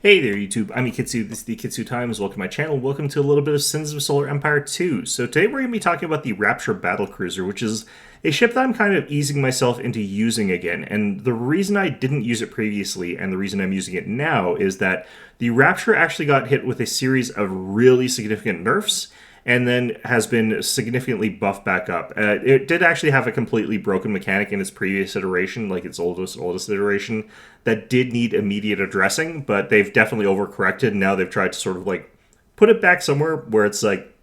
Hey there, YouTube. I'm Ikitsu. This is the Ikitsu Times. Welcome to my channel. Welcome to a little bit of Sins of Solar Empire 2. So today we're going to be talking about the Rapture Battlecruiser, which is a ship that I'm kind of easing myself into using again. And the reason I didn't use it previously, and the reason I'm using it now, is that the Rapture actually got hit with a series of really significant nerfs, and then has been significantly buffed back up. It did actually have a completely broken mechanic in its previous iteration, like its oldest iteration, that did need immediate addressing, but they've definitely overcorrected, and now they've tried to sort of like put it back somewhere where it's like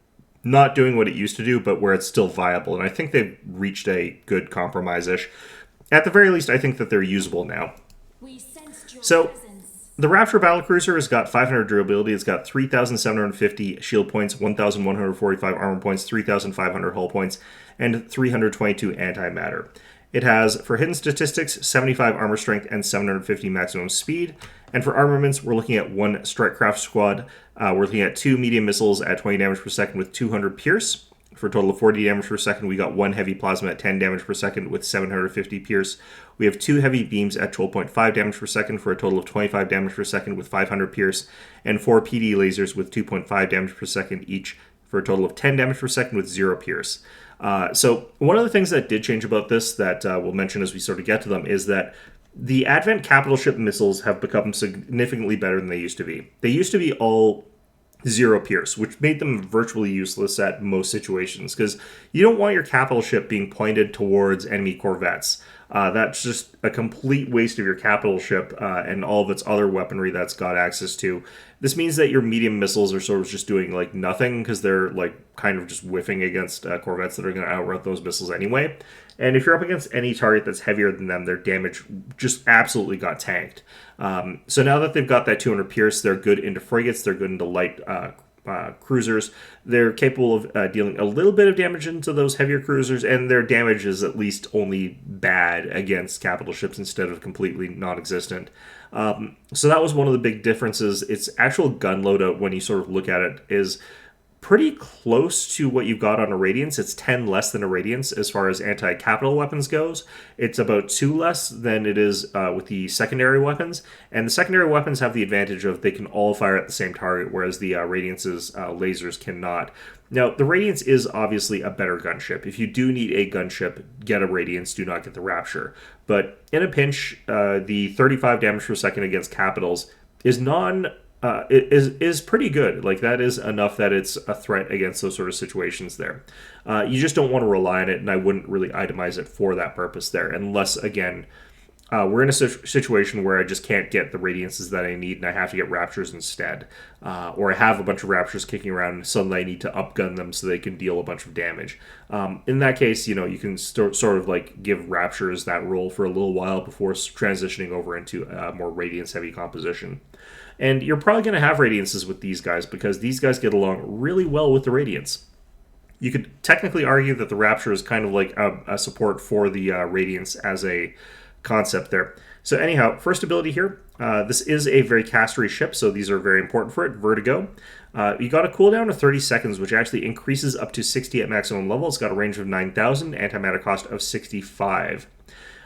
not doing what it used to do, but where it's still viable. And I think they've reached a good compromise-ish. At the very least, I think that they're usable now. So the Rapture Battlecruiser has got 500 durability, it's got 3,750 shield points, 1,145 armor points, 3,500 hull points, and 322 antimatter. It has, for hidden statistics, 75 armor strength and 750 maximum speed. And for armaments, we're looking at one strike craft squad. We're looking at 2 medium missiles at 20 damage per second with 200 pierce. For a total of 40 damage per second, we got one heavy plasma at 10 damage per second with 750 pierce. We have 2 heavy beams at 12.5 damage per second for a total of 25 damage per second with 500 pierce, and 4 PD lasers with 2.5 damage per second each for a total of 10 damage per second with 0 pierce. So one of the things that did change about this that we'll mention as we sort of get to them is that the Advent capital ship missiles have become significantly better than they used to be. They used to be all 0 pierce, which made them virtually useless at most situations, because you don't want your capital ship being pointed towards enemy corvettes. That's just a complete waste of your capital ship and all of its other weaponry that's got access to. This means that your medium missiles are sort of just doing like nothing, because they're like kind of just whiffing against corvettes that are going to outrun those missiles anyway. And if you're up against any target that's heavier than them, their damage just absolutely got tanked. So now that they've got that 200 pierce, they're good into frigates, they're good into light cruisers. They're capable of dealing a little bit of damage into those heavier cruisers, and their damage is at least only bad against capital ships instead of completely non-existent. So that was one of the big differences. Its actual gun loadout, when you sort of look at it, is pretty close to what you've got on a Radiance. It's 10 less than a Radiance as far as anti-capital weapons goes. It's about 2 less than it is with the secondary weapons. And the secondary weapons have the advantage of they can all fire at the same target, whereas the Radiance's lasers cannot. Now, the Radiance is obviously a better gunship. If you do need a gunship, get a Radiance, do not get the Rapture. But in a pinch, the 35 damage per second against capitals is is pretty good. Like, that is enough that it's a threat against those sort of situations there. You just don't want to rely on it, and I wouldn't really itemize it for that purpose there, unless, again, we're in a situation where I just can't get the Radiances that I need, and I have to get Raptures instead. Or I have a bunch of Raptures kicking around, and suddenly I need to upgun them so they can deal a bunch of damage. In that case, you can sort of like give Raptures that role for a little while before transitioning over into a more Radiance-heavy composition. And you're probably going to have Radiances with these guys, because these guys get along really well with the Radiance. You could technically argue that the Rapture is kind of like a support for the Radiance as a concept there. So anyhow, first ability here. This is a very castery ship, so these are very important for it. Vertigo. You got a cooldown of 30 seconds, which actually increases up to 60 at maximum level. It's got a range of 9,000, antimatter cost of 65.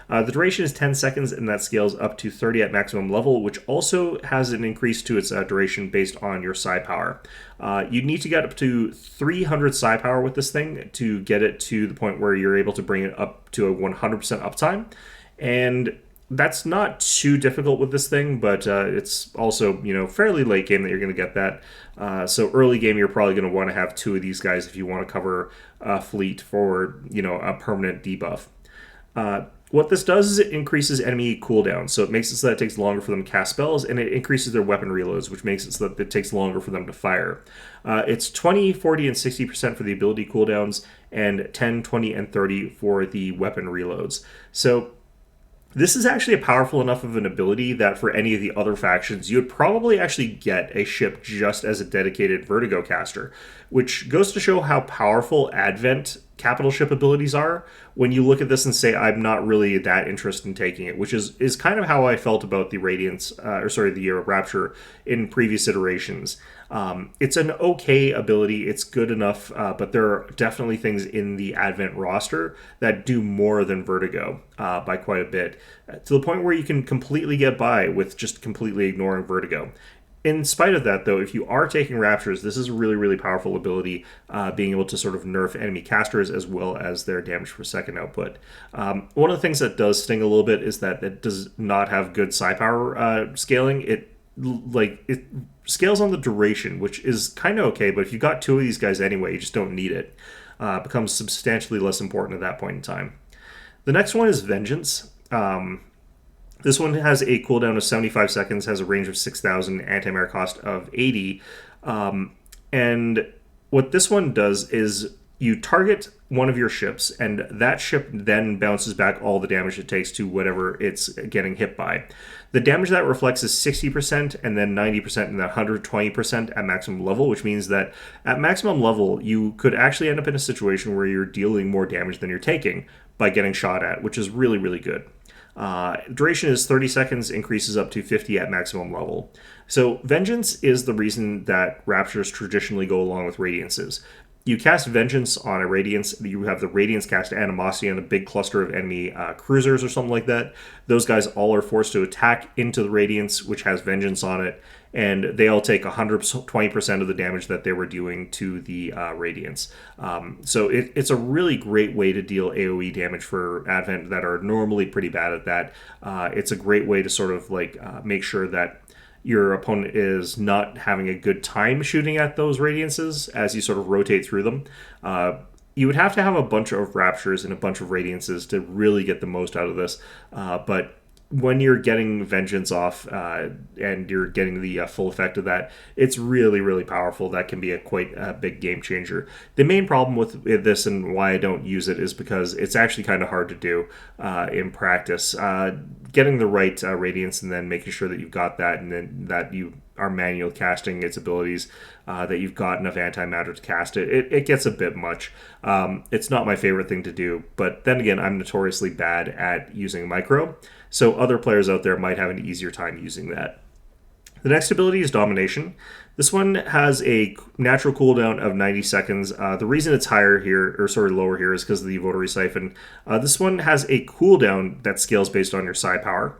The duration is 10 seconds, and that scales up to 30 at maximum level, which also has an increase to its duration based on your psi power. You need to get up to 300 psi power with this thing to get it to the point where you're able to bring it up to a 100% uptime. And that's not too difficult with this thing, but it's also, fairly late game that you're going to get that. So early game, you're probably going to want to have 2 of these guys if you want to cover a fleet for, a permanent debuff. What this does is it increases enemy cooldown, so it makes it so that it takes longer for them to cast spells, and it increases their weapon reloads, which makes it so that it takes longer for them to fire. It's 20, 40, and 60% for the ability cooldowns, and 10, 20, and 30 for the weapon reloads. So this is actually a powerful enough of an ability that for any of the other factions, you would probably actually get a ship just as a dedicated Vertigo caster, which goes to show how powerful Advent capital ship abilities are when you look at this and say, I'm not really that interested in taking it, which is kind of how I felt about the the Rapture in previous iterations. It's an okay ability, it's good enough, but there are definitely things in the Advent roster that do more than Vertigo by quite a bit, to the point where you can completely get by with just completely ignoring Vertigo. In spite of that, though, if you are taking Raptures, this is a really, really powerful ability, being able to sort of nerf enemy casters as well as their damage per second output. One of the things that does sting a little bit is that it does not have good psi power scaling. It scales on the duration, which is kind of okay, but if you've got two of these guys anyway, you just don't need it. It becomes substantially less important at that point in time. The next one is Vengeance. This one has a cooldown of 75 seconds, has a range of 6,000, anti-matter cost of 80. And what this one does is you target one of your ships, and that ship then bounces back all the damage it takes to whatever it's getting hit by. The damage that reflects is 60%, and then 90%, and then 120% at maximum level, which means that at maximum level, you could actually end up in a situation where you're dealing more damage than you're taking by getting shot at, which is really, really good. Duration is 30 seconds, increases up to 50 at maximum level. So Vengeance is the reason that Raptures traditionally go along with Radiances. You cast Vengeance on a Radiance, you have the Radiance cast Animosity on a big cluster of enemy cruisers or something like that. Those guys all are forced to attack into the Radiance, which has Vengeance on it, and they all take 120% of the damage that they were doing to the Radiance. So it's a really great way to deal AoE damage for Advent that are normally pretty bad at that. It's a great way to sort of make sure that your opponent is not having a good time shooting at those Radiances as you sort of rotate through them. You would have to have a bunch of Raptures and a bunch of Radiances to really get the most out of this. But when you're getting Vengeance off and you're getting the full effect of that, it's really, really powerful. That can be quite a big game changer. The main problem with this and why I don't use it is because it's actually kind of hard to do in practice. Getting the right Radiance and then making sure that you've got that, and then that you are manual casting its abilities, that you've got enough antimatter to cast it gets a bit much. It's not my favorite thing to do, but then again, I'm notoriously bad at using micro, so other players out there might have an easier time using that. The next ability is Domination. This one has a natural cooldown of 90 seconds. The reason it's higher here, or sorry, lower here, is because of the Votary Siphon. This one has a cooldown that scales based on your psi power,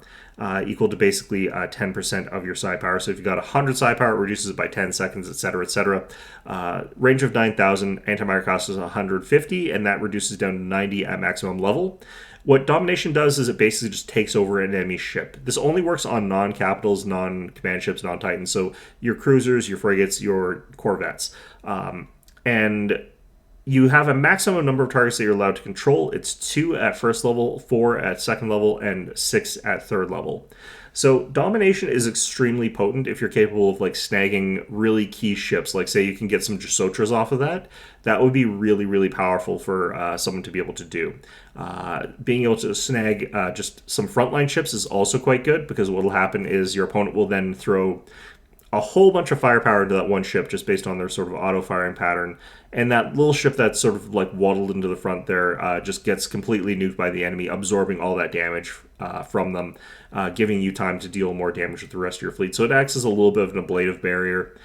equal to basically 10% of your psi power. So if you've got 100 psi power, it reduces it by 10 seconds, etc., etc. Range of 9,000, antimatter cost is 150, and that reduces down to 90 at maximum level. What Domination does is it basically just takes over an enemy ship. This only works on non-capitals, non-command ships, non-titans, so your cruisers, your frigates, your corvettes. And you have a maximum number of targets that you're allowed to control. It's 2 at first level, 4 at second level, and 6 at third level. So Domination is extremely potent if you're capable of snagging really key ships. Like say you can get some Jasotras off of that. That would be really, really powerful for someone to be able to do. Being able to snag just some frontline ships is also quite good, because what will happen is your opponent will then throw a whole bunch of firepower into that one ship just based on their sort of auto-firing pattern. And that little ship that's sort of waddled into the front there just gets completely nuked by the enemy, absorbing all that damage from them, giving you time to deal more damage with the rest of your fleet. So it acts as a little bit of an ablative barrier.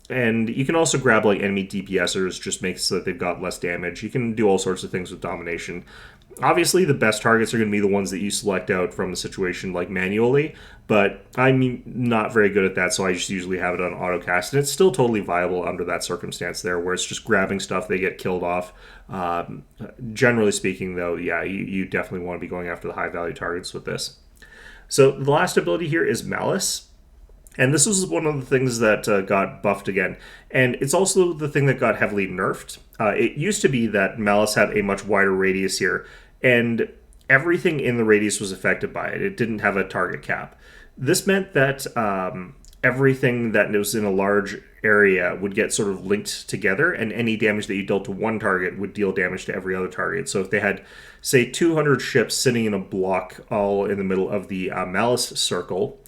And you can also grab enemy DPSers, just makes so that they've got less damage. You can do all sorts of things with Domination. Obviously, the best targets are going to be the ones that you select out from the situation manually, but I'm not very good at that, so I just usually have it on autocast, and it's still totally viable under that circumstance there, where it's just grabbing stuff, they get killed off. Generally speaking, though, yeah, you definitely want to be going after the high-value targets with this. So the last ability here is Malice. And this was one of the things that got buffed again. And it's also the thing that got heavily nerfed. It used to be that Malice had a much wider radius here, and everything in the radius was affected by it. It didn't have a target cap. This meant that everything that was in a large area would get sort of linked together, and any damage that you dealt to one target would deal damage to every other target. So if they had, say, 200 ships sitting in a block all in the middle of the Malice circle,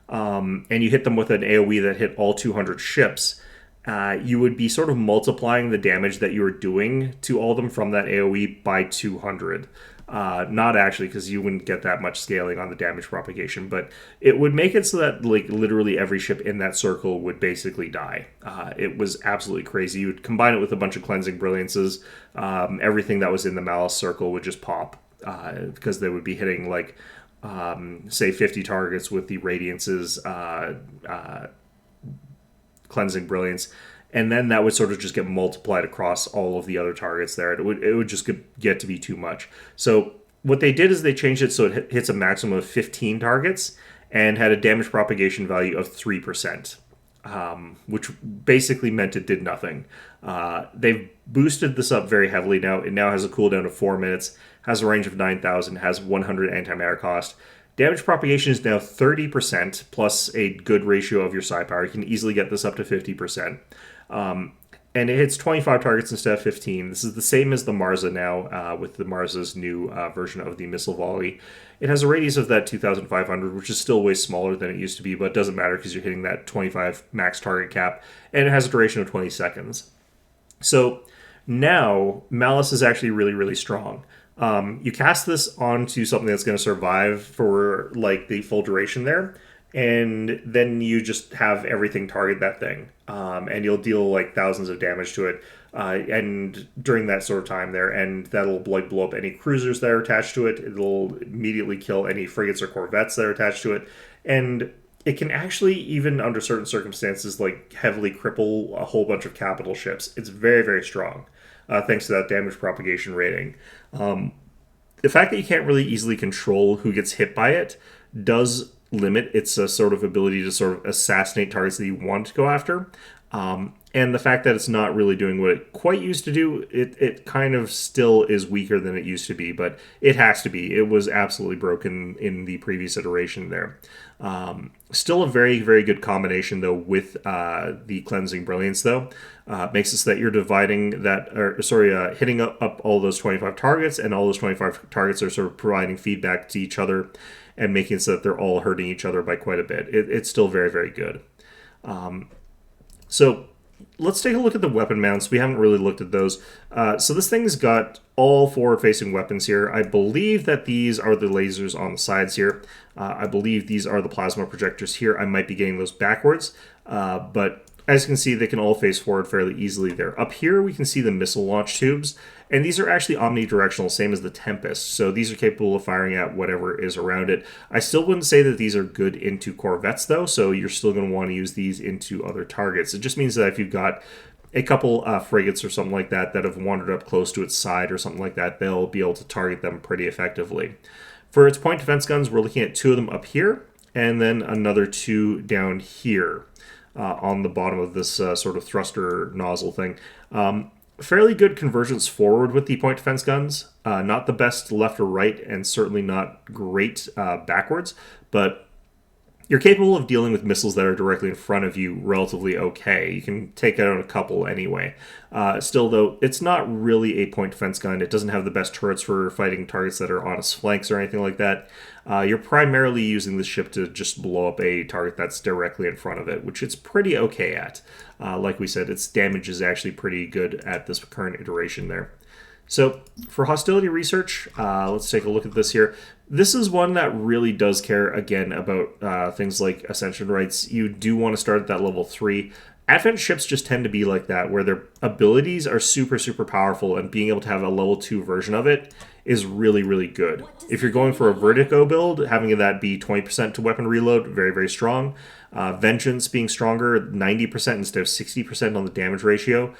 and you hit them with an AoE that hit all 200 ships, you would be sort of multiplying the damage that you were doing to all of them from that AoE by 200. Not actually, because you wouldn't get that much scaling on the damage propagation, but it would make it so that literally every ship in that circle would basically die. It was absolutely crazy. You would combine it with a bunch of cleansing brilliances. Everything that was in the Malice circle would just pop, because they would be hitting say 50 targets with the Radiance's Cleansing Brilliance, and then that would sort of just get multiplied across all of the other targets there. It would just get to be too much. So what they did is they changed it so it hits a maximum of 15 targets and had a damage propagation value of 3%, which basically meant it did nothing. They've boosted this up very heavily now. It now has a cooldown of 4 minutes, has a range of 9,000, has 100 anti-matter cost. Damage propagation is now 30% plus a good ratio of your psi power. You can easily get this up to 50%. And it hits 25 targets instead of 15. This is the same as the Marza now, with the Marza's new version of the missile volley. It has a radius of that 2,500, which is still way smaller than it used to be, but it doesn't matter because you're hitting that 25 max target cap, and it has a duration of 20 seconds. So now, Malice is actually really, really strong. You cast this onto something that's going to survive for like the full duration there, and then you just have everything target that thing, and you'll deal like thousands of damage to it, and during that sort of time there, and that'll like blow up any cruisers that are attached to it. It'll immediately kill any frigates or corvettes that are attached to it, and it can actually, even under certain circumstances, like heavily cripple a whole bunch of capital ships. It's very, very strong, thanks to that damage propagation rating. The fact that you can't really easily control who gets hit by it does limit its sort of ability to sort of assassinate targets that you want to go after. And the fact that it's not really doing what it quite used to do, it kind of still is weaker than it used to be, but it has to be. It was absolutely broken in the previous iteration there. Still a very, very good combination, though, with the Cleansing Brilliance, though. Makes it so that you're dividing that, hitting up all those 25 targets, and all those 25 targets are sort of providing feedback to each other and making it so that they're all hurting each other by quite a bit. It's still very, very good. So let's take a look at the weapon mounts. We haven't really looked at those. So this thing's got all forward-facing weapons here. I believe that these are the lasers on the sides here. I believe these are the plasma projectors here. I might be getting those backwards, but as you can see, they can all face forward fairly easily there. Up here, we can see the missile launch tubes, and these are actually omnidirectional, same as the Tempest. So these are capable of firing at whatever is around it. I still wouldn't say that these are good into corvettes, though, so you're still going to want to use these into other targets. It just means that if you've got a couple frigates or something like that that have wandered up close to its side or something like that, they'll be able to target them pretty effectively. For its point defense guns, we're looking at 2 of them up here, and then another 2 down here. On the bottom of this sort of thruster nozzle thing. Fairly good convergence forward with the point defense guns. Not the best left or right, and certainly not great backwards, but you're capable of dealing with missiles that are directly in front of you relatively okay. You can take out a couple anyway. Still, though, it's not really a point defense gun. It doesn't have the best turrets for fighting targets that are on its flanks or anything like that. You're primarily using the ship to just blow up a target that's directly in front of it, which it's pretty okay at. Like we said, its damage is actually pretty good at this current iteration there. So for hostility research, let's take a look at this here. This is one that really does care, again, about things like ascension rights. You do want to start at that level 3. Advent ships just tend to be like that, where their abilities are super, super powerful, and being able to have a level 2 version of it is really, really good. If you're going for a vertigo build, having that be 20% to weapon reload, very, very strong. Vengeance being stronger, 90% instead of 60% on the damage ratio.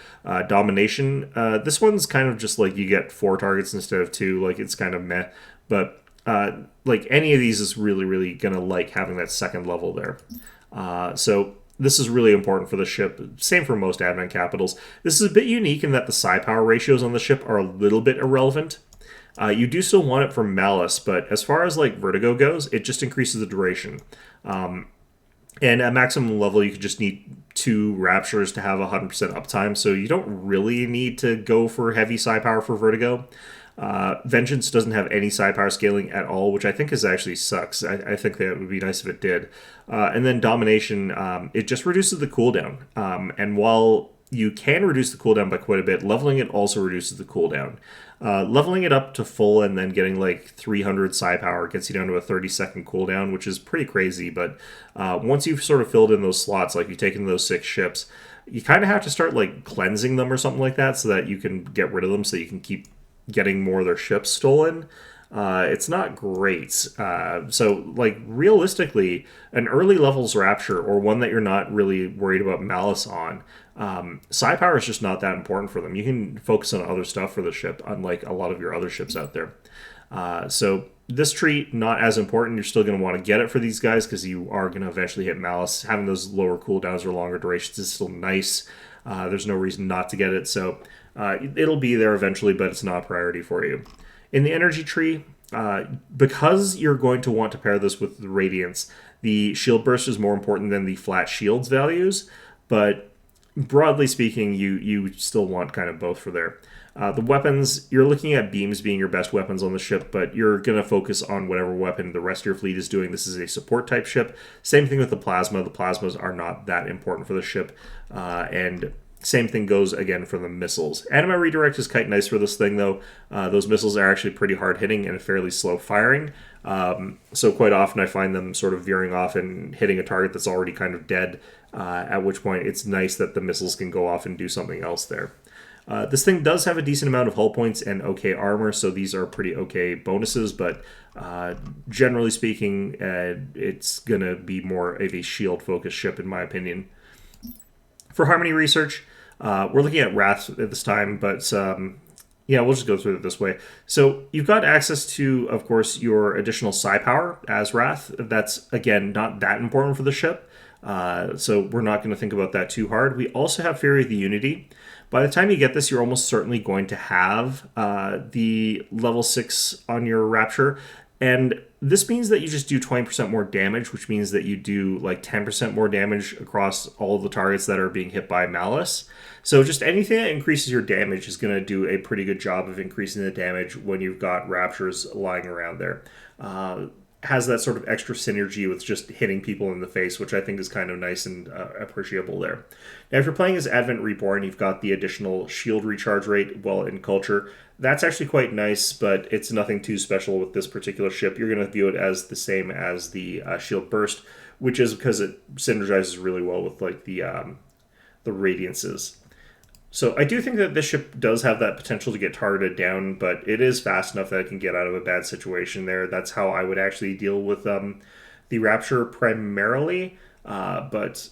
Domination, this one's kind of just like you get 4 targets instead of 2, like it's kind of meh. But like any of these is really, really gonna like having that second level there. So this is really important for the ship. Same for most advent capitals. This is a bit unique in that the psi power ratios on the ship are a little bit irrelevant. You do still want it for Malice, but as far as like vertigo goes, it just increases the duration. And at maximum level, you could just need 2 Raptures to have 100% uptime, so you don't really need to go for heavy psi power for vertigo. Vengeance doesn't have any psi power scaling at all, which I think is actually sucks. I think that would be nice if it did. And then Domination, it just reduces the cooldown. And while you can reduce the cooldown by quite a bit, leveling it also reduces the cooldown. Leveling it up to full and then getting like 300 psi power gets you down to a 30-second cooldown, which is pretty crazy. But once you've sort of filled in those slots, like you've taken those 6 ships, you kind of have to start like cleansing them or something like that so that you can get rid of them so you can keep getting more of their ships stolen. it's not great. So, like, realistically, an early levels Rapture, or one that you're not really worried about malice on, psi power is just not that important for them. You can focus on other stuff for the ship, unlike a lot of your other ships out there. So this tree, not as important. You're still going to want to get it for these guys because you are going to eventually hit malice. Having those lower cooldowns or longer durations is still nice. There's no reason not to get it. So it'll be there eventually, but it's not a priority for you. In the energy tree, because you're going to want to pair this with the Radiance, the shield burst is more important than the flat shields values, but broadly speaking, you still want kind of both for there. The weapons, you're looking at beams being your best weapons on the ship, but you're going to focus on whatever weapon the rest of your fleet is doing. This is a support type ship. Same thing with the plasma. The plasmas are not that important for the ship, and same thing goes again for the missiles. Anima redirect is quite nice for this thing, though. Those missiles are actually pretty hard hitting and fairly slow firing. So quite often I find them sort of veering off and hitting a target that's already kind of dead, at which point it's nice that the missiles can go off and do something else there. This thing does have a decent amount of hull points and okay armor, so these are pretty okay bonuses, but generally speaking, it's going to be more of a shield-focused ship, in my opinion. For Harmony Research, we're looking at Wrath at this time, but yeah, we'll just go through it this way. So you've got access to, of course, your additional psi power as Wrath. That's, again, not that important for the ship, so we're not going to think about that too hard. We also have Fury of the Unity. By the time you get this, you're almost certainly going to have the level 6 on your Rapture, and this means that you just do 20% more damage, which means that you do like 10% more damage across all of the targets that are being hit by Malice. So just anything that increases your damage is going to do a pretty good job of increasing the damage when you've got Raptures lying around there. Has that sort of extra synergy with just hitting people in the face, which I think is kind of nice and appreciable there. Now, if you're playing as Advent Reborn, you've got the additional shield recharge rate while in Culture. That's actually quite nice, but it's nothing too special with this particular ship. You're going to view it as the same as the shield burst, which is because it synergizes really well with like the radiances. So I do think that this ship does have that potential to get targeted down, but it is fast enough that it can get out of a bad situation there. That's how I would actually deal with the Rapture primarily, but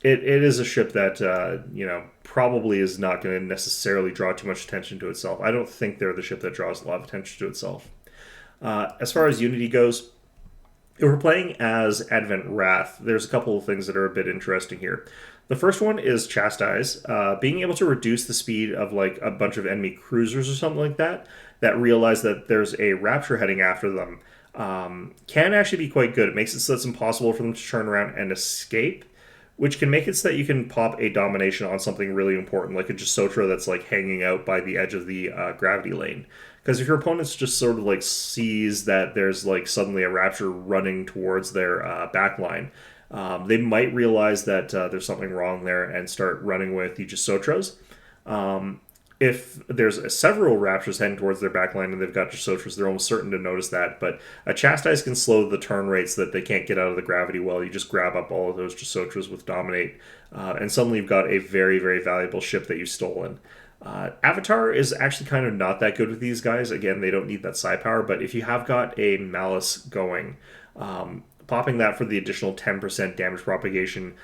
it is a ship that, probably is not going to necessarily draw too much attention to itself. I don't think they're the ship that draws a lot of attention to itself. As far as Unity goes, if we're playing as Advent Wrath, there's a couple of things that are a bit interesting here. The first one is Chastise. Being able to reduce the speed of like a bunch of enemy cruisers or something like that realize that there's a Rapture heading after them can actually be quite good. It makes it so it's impossible for them to turn around and escape, which can make it so that you can pop a domination on something really important, like a Jisotra that's like hanging out by the edge of the gravity lane. Because if your opponents just sort of like sees that there's like suddenly a Rapture running towards their backline, they might realize that there's something wrong there and start running with the Jisotras. If there's several Raptures heading towards their backline and they've got Jisotras, they're almost certain to notice that. But a Chastise can slow the turn rates so that they can't get out of the gravity well. You just grab up all of those Jisotras with Dominate, and suddenly you've got a very, very valuable ship that you've stolen. Avatar is actually kind of not that good with these guys. Again, they don't need that psi power, but if you have got a Malice going, popping that for the additional 10% damage propagation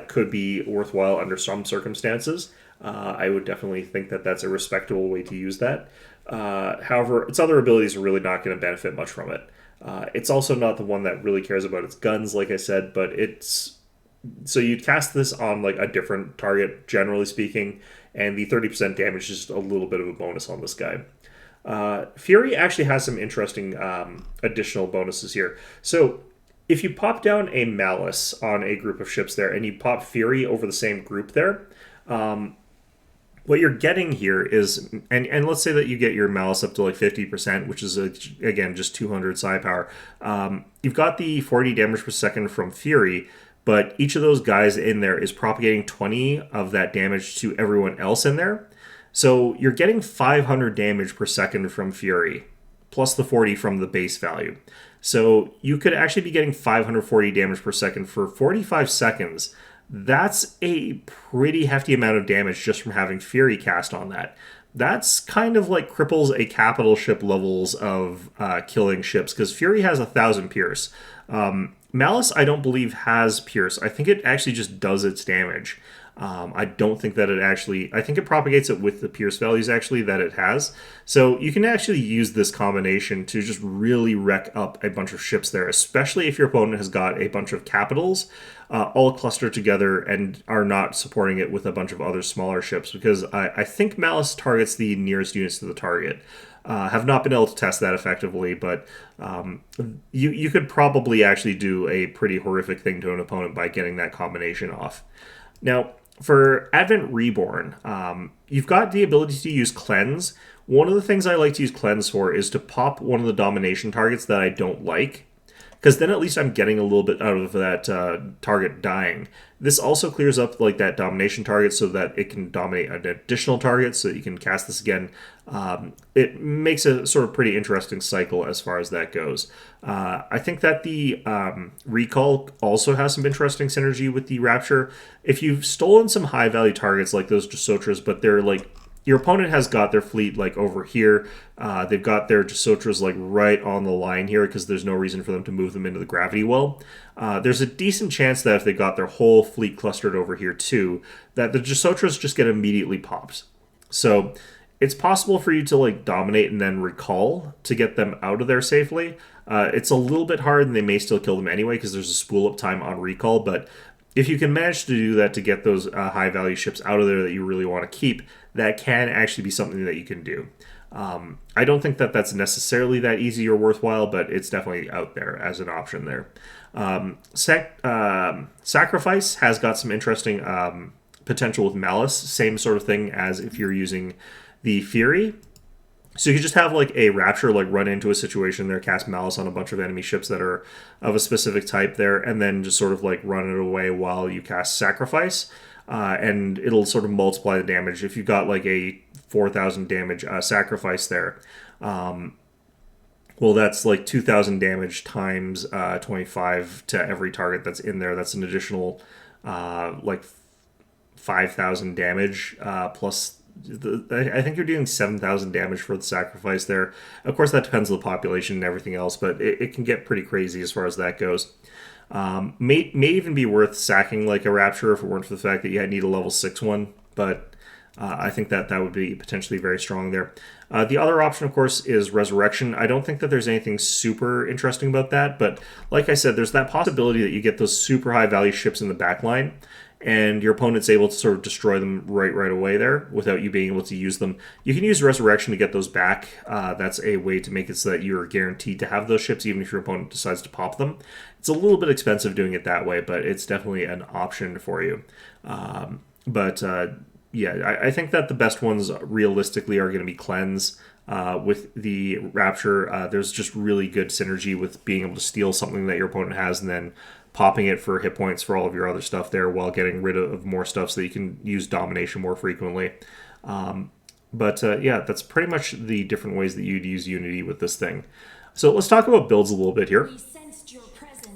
could be worthwhile under some circumstances. I would definitely think that that's a respectable way to use that. However, its other abilities are really not going to benefit much from it. It's also not the one that really cares about its guns, like I said, but it's... So you'd cast this on like a different target, generally speaking, and the 30% damage is just a little bit of a bonus on this guy. Fury actually has some interesting additional bonuses here. So if you pop down a Malice on a group of ships there, and you pop Fury over the same group there, what you're getting here is, and let's say that you get your Malice up to like 50%, which is, again, just 200 psi power. You've got the 40 damage per second from Fury, but each of those guys in there is propagating 20 of that damage to everyone else in there. So you're getting 500 damage per second from Fury, plus the 40 from the base value. So you could actually be getting 540 damage per second for 45 seconds. That's a pretty hefty amount of damage just from having Fury cast on that. that's kind of like cripples a capital ship levels of killing ships, because Fury has 1,000 Pierce. Malice, I don't believe, has Pierce. I think it actually just does its damage. I don't think that it actually... I think it propagates it with the Pierce values, actually, that it has. So you can actually use this combination to just really wreck up a bunch of ships there, especially if your opponent has got a bunch of capitals all clustered together and are not supporting it with a bunch of other smaller ships, because I think Malice targets the nearest units to the target. Have not been able to test that effectively, but you could probably actually do a pretty horrific thing to an opponent by getting that combination off. Now, for Advent Reborn, you've got the ability to use Cleanse. One of the things I like to use Cleanse for is to pop one of the domination targets that I don't like, because then at least I'm getting a little bit out of that target dying. This also clears up like that domination target so that it can dominate an additional target, so that you can cast this again. It makes a sort of pretty interesting cycle as far as that goes. I think that the Recall also has some interesting synergy with the Rapture. If you've stolen some high value targets like those Jasotras, but they're like... Your opponent has got their fleet like over here. They've got their Jasotras like right on the line here because there's no reason for them to move them into the gravity well. There's a decent chance that if they got their whole fleet clustered over here too, that the Jasotras just get immediately popped. So it's possible for you to like dominate and then recall to get them out of there safely. It's a little bit hard, and they may still kill them anyway because there's a spool up time on recall, but if you can manage to do that to get those high value ships out of there that you really want to keep, that can actually be something that you can do. I don't think that that's necessarily that easy or worthwhile, but it's definitely out there as an option there. Sacrifice has got some interesting potential with Malice. Same sort of thing as if you're using the Fury. So you could just have like a Rapture like run into a situation there, cast Malice on a bunch of enemy ships that are of a specific type there, and then just sort of like run it away while you cast Sacrifice. And it'll sort of multiply the damage. If you've got like a 4,000 damage Sacrifice there, well, that's like 2,000 damage times 25 to every target that's in there. That's an additional like 5,000 damage plus... I think you're doing 7,000 damage for the Sacrifice there. Of course, that depends on the population and everything else, but it can get pretty crazy as far as that goes. May even be worth sacking like a Rapture if it weren't for the fact that you need a level 6 one, but I think that would be potentially very strong there. The other option, of course, is Resurrection. I don't think that there's anything super interesting about that, but like I said, there's that possibility that you get those super high value ships in the back line, and your opponent's able to sort of destroy them right away there without you being able to use them. You can use Resurrection to get those back. That's a way to make it so that you're guaranteed to have those ships even if your opponent decides to pop them. It's a little bit expensive doing it that way, but it's definitely an option for you. Yeah, I think that the best ones realistically are going to be Cleanse. With the Rapture, there's just really good synergy with being able to steal something that your opponent has and then popping it for hit points for all of your other stuff there while getting rid of more stuff so that you can use domination more frequently. Yeah, that's pretty much the different ways that you'd use Unity with this thing. So let's talk about builds a little bit here.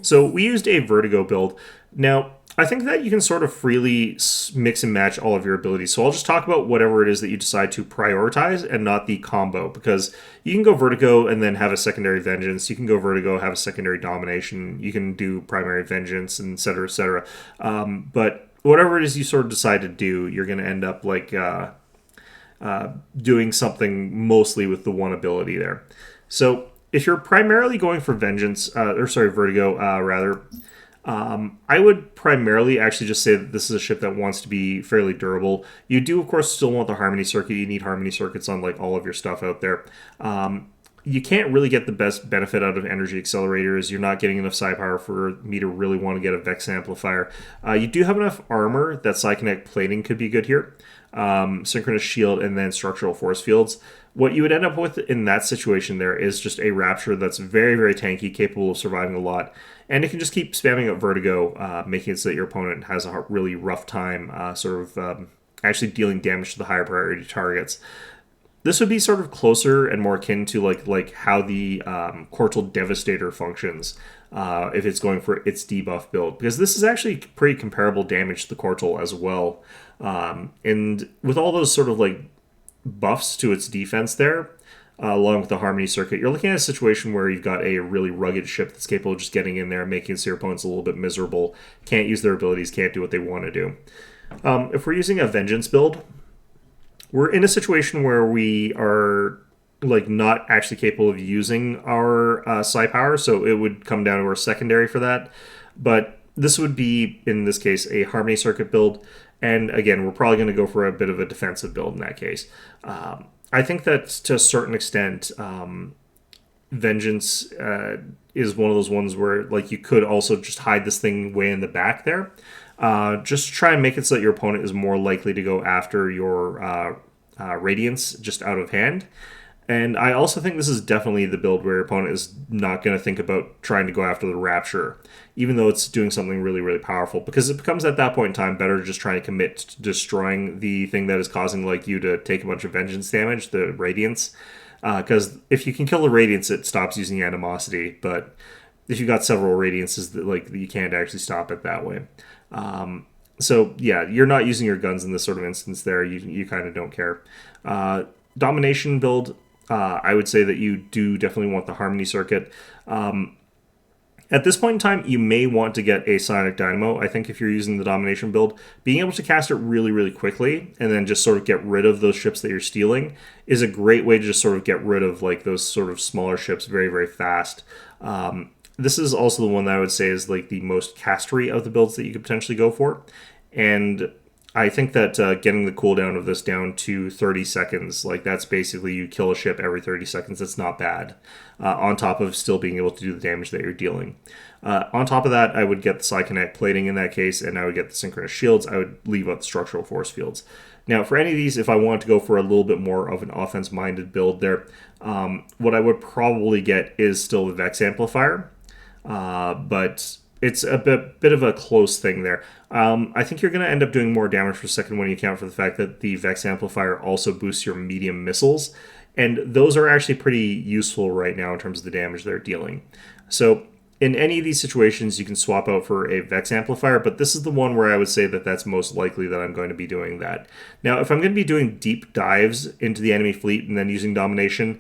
So we used a Vertigo build. Now, I think that you can sort of freely mix and match all of your abilities. So I'll just talk about whatever it is that you decide to prioritize and not the combo, because you can go Vertigo and then have a secondary Vengeance. You can go Vertigo, have a secondary Domination. You can do primary Vengeance, and et cetera, et cetera. But whatever it is you sort of decide to do, you're going to end up like doing something mostly with the one ability there. So if you're primarily going for Vertigo, rather, I would primarily actually just say that this is a ship that wants to be fairly durable. You do, of course, still want the Harmony Circuit. You need Harmony Circuits on like all of your stuff out there. You can't really get the best benefit out of Energy Accelerators. You're not getting enough Psi Power for me to really want to get a Vex Amplifier. You do have enough armor that Psykinetic Plating could be good here. Synchronous Shield, and then Structural Force Fields. What you would end up with in that situation there is just a Rapture that's very, very tanky, capable of surviving a lot, and it can just keep spamming up Vertigo, making it so that your opponent has a really rough time actually dealing damage to the higher priority targets. This would be sort of closer and more akin to like how the Kortul Devastator functions if it's going for its debuff build, because this is actually pretty comparable damage to the Kortul as well. And with all those sort of like buffs to its defense there, along with the Harmony Circuit, you're looking at a situation where you've got a really rugged ship that's capable of just getting in there and making your opponents a little bit miserable, can't use their abilities, can't do what they want to do. If we're using a Vengeance build, we're in a situation where we are like not actually capable of using our psi power, so it would come down to our secondary for that. But this would be, in this case, a Harmony Circuit build, and again, we're probably going to go for a bit of a defensive build in that case. I think that to a certain extent, Vengeance is one of those ones where like you could also just hide this thing way in the back there. Just try and make it so that your opponent is more likely to go after your Radiance just out of hand. And I also think this is definitely the build where your opponent is not going to think about trying to go after the Rapture, even though it's doing something really, really powerful, because it becomes at that point in time better to just try and commit to destroying the thing that is causing like you to take a bunch of Vengeance damage, the Radiance. Because if you can kill the Radiance, it stops using Animosity, but if you've got several Radiances, that like you can't actually stop it that way. So yeah, you're not using your guns in this sort of instance there. You kind of don't care. Domination build, I would say that you do definitely want the Harmony Circuit. At this point in time, you may want to get a Psionic Dynamo. I think if you're using the Domination build, being able to cast it really, really quickly and then just sort of get rid of those ships that you're stealing is a great way to just sort of get rid of like those sort of smaller ships very, very fast. This is also the one that I would say is like the most castery of the builds that you could potentially go for. And I think that getting the cooldown of this down to 30 seconds, like that's basically you kill a ship every 30 seconds. That's not bad. On top of still being able to do the damage that you're dealing. On top of that, I would get the Psychinetic plating in that case, and I would get the synchronous shields. I would leave out the structural force fields. Now, for any of these, if I want to go for a little bit more of an offense-minded build there, what I would probably get is still the Vex Amplifier. But it's a bit of a close thing there. I think you're going to end up doing more damage per second when you account for the fact that the Vex Amplifier also boosts your medium missiles, and those are actually pretty useful right now in terms of the damage they're dealing. So in any of these situations, you can swap out for a Vex Amplifier, but this is the one where I would say that that's most likely that I'm going to be doing that. Now, if I'm going to be doing deep dives into the enemy fleet and then using Domination,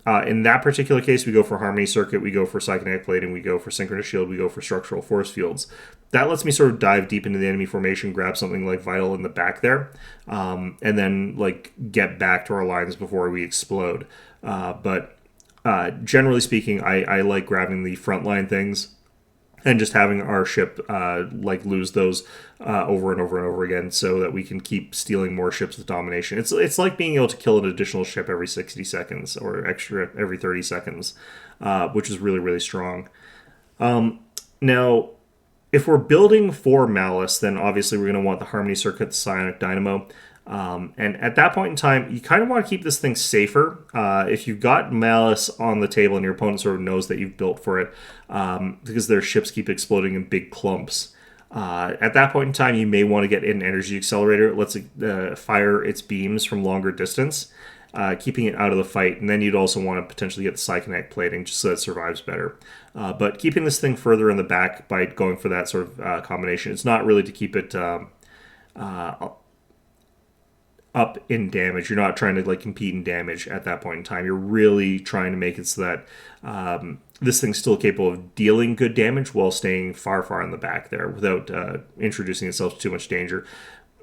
in that particular case, we go for Harmony Circuit, we go for Psychinetic Plating, we go for Synchronous Shield, we go for Structural Force Fields. That lets me sort of dive deep into the enemy formation, grab something like Vital in the back there, and then like get back to our lines before we explode. But generally speaking, I like grabbing the frontline things and just having our ship like lose those over and over and over again, so that we can keep stealing more ships with Domination. It's like being able to kill an additional ship every 60 seconds or extra every 30 seconds, which is really, really strong. Now, if we're building for Malice, then obviously we're going to want the Harmony Circuit, the Psionic Dynamo. And at that point in time, you kind of want to keep this thing safer. If you've got Malice on the table and your opponent sort of knows that you've built for it, because their ships keep exploding in big clumps, at that point in time, you may want to get an Energy Accelerator. It lets it fire its beams from longer distance, keeping it out of the fight. And then you'd also want to potentially get the Psychinetic Plating just so it survives better. But keeping this thing further in the back by going for that sort of combination, it's not really to keep it up in damage. You're not trying to like compete in damage at that point in time. You're really trying to make it so that this thing's still capable of dealing good damage while staying far, far in the back there without introducing itself to too much danger.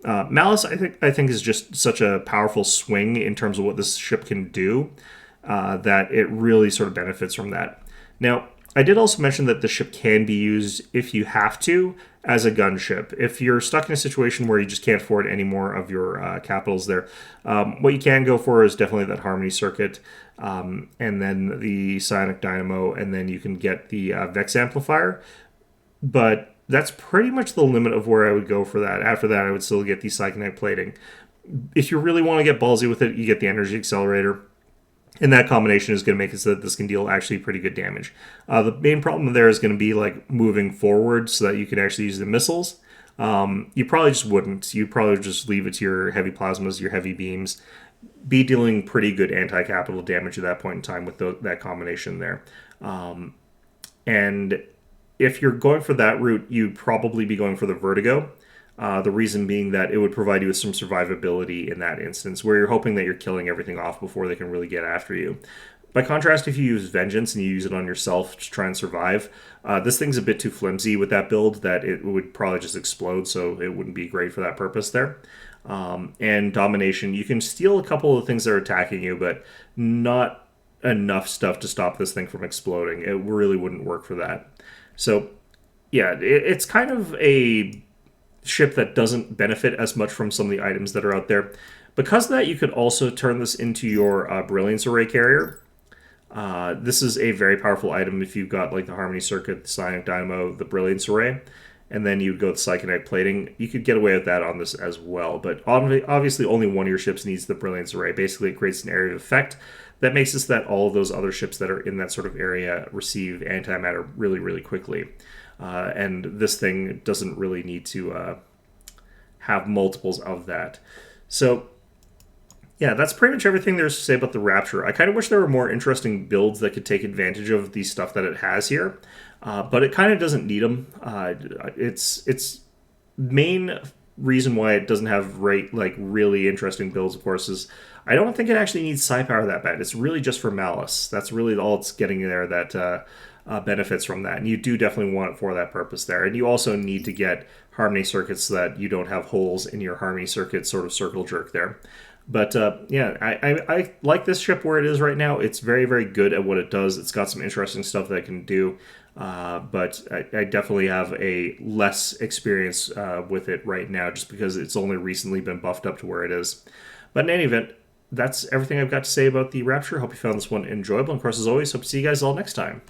Malice, I think is just such a powerful swing in terms of what this ship can do that it really sort of benefits from that. Now, I did also mention that the ship can be used, if you have to, as a gunship. If you're stuck in a situation where you just can't afford any more of your capitals there, what you can go for is definitely that Harmony Circuit, and then the Psionic Dynamo, and then you can get the Vex Amplifier. But that's pretty much the limit of where I would go for that. After that, I would still get the Psychinetic Plating. If you really want to get ballsy with it, you get the Energy Accelerator. And that combination is going to make it so that this can deal actually pretty good damage. The main problem there is going to be like moving forward so that you can actually use the missiles. You probably just wouldn't. You'd probably just leave it to your heavy plasmas, your heavy beams. Be dealing pretty good anti-capital damage at that point in time with that combination there. And if you're going for that route, you'd probably be going for the vertigo. The reason being that it would provide you with some survivability in that instance, where you're hoping that you're killing everything off before they can really get after you. By contrast, if you use Vengeance and you use it on yourself to try and survive, this thing's a bit too flimsy with that build that it would probably just explode, so it wouldn't be great for that purpose there. And Domination, you can steal a couple of things that are attacking you, but not enough stuff to stop this thing from exploding. It really wouldn't work for that. So, yeah, it's kind of a ship that doesn't benefit as much from some of the items that are out there. Because of that, you could also turn this into your Brilliance Array carrier. This is a very powerful item if you've got like the Harmony Circuit, the Psionic Dynamo, the Brilliance Array, and then you'd go with Psychonite Plating. You could get away with that on this as well, but obviously only one of your ships needs the Brilliance Array. Basically, it creates an area of effect that makes it so that all of those other ships that are in that sort of area receive antimatter really, really quickly. And this thing doesn't really need to have multiples of that. So, yeah, that's pretty much everything there's to say about the Rapture. I kind of wish there were more interesting builds that could take advantage of the stuff that it has here, but it kind of doesn't need them. Its main reason why it doesn't have really interesting builds, of course, is I don't think it actually needs psi power that bad. It's really just for malice. That's really all it's getting there that benefits from that, and you do definitely want it for that purpose there. And you also need to get harmony circuits so that you don't have holes in your harmony circuit sort of circle jerk there. But yeah, I like this ship where it is right now. It's very, very good at what it does. It's got some interesting stuff that it can do, but I definitely have a less experience with it right now just because it's only recently been buffed up to where it is. But in any event, that's everything I've got to say about the Rapture. Hope you found this one enjoyable. And of course, as always, hope to see you guys all next time.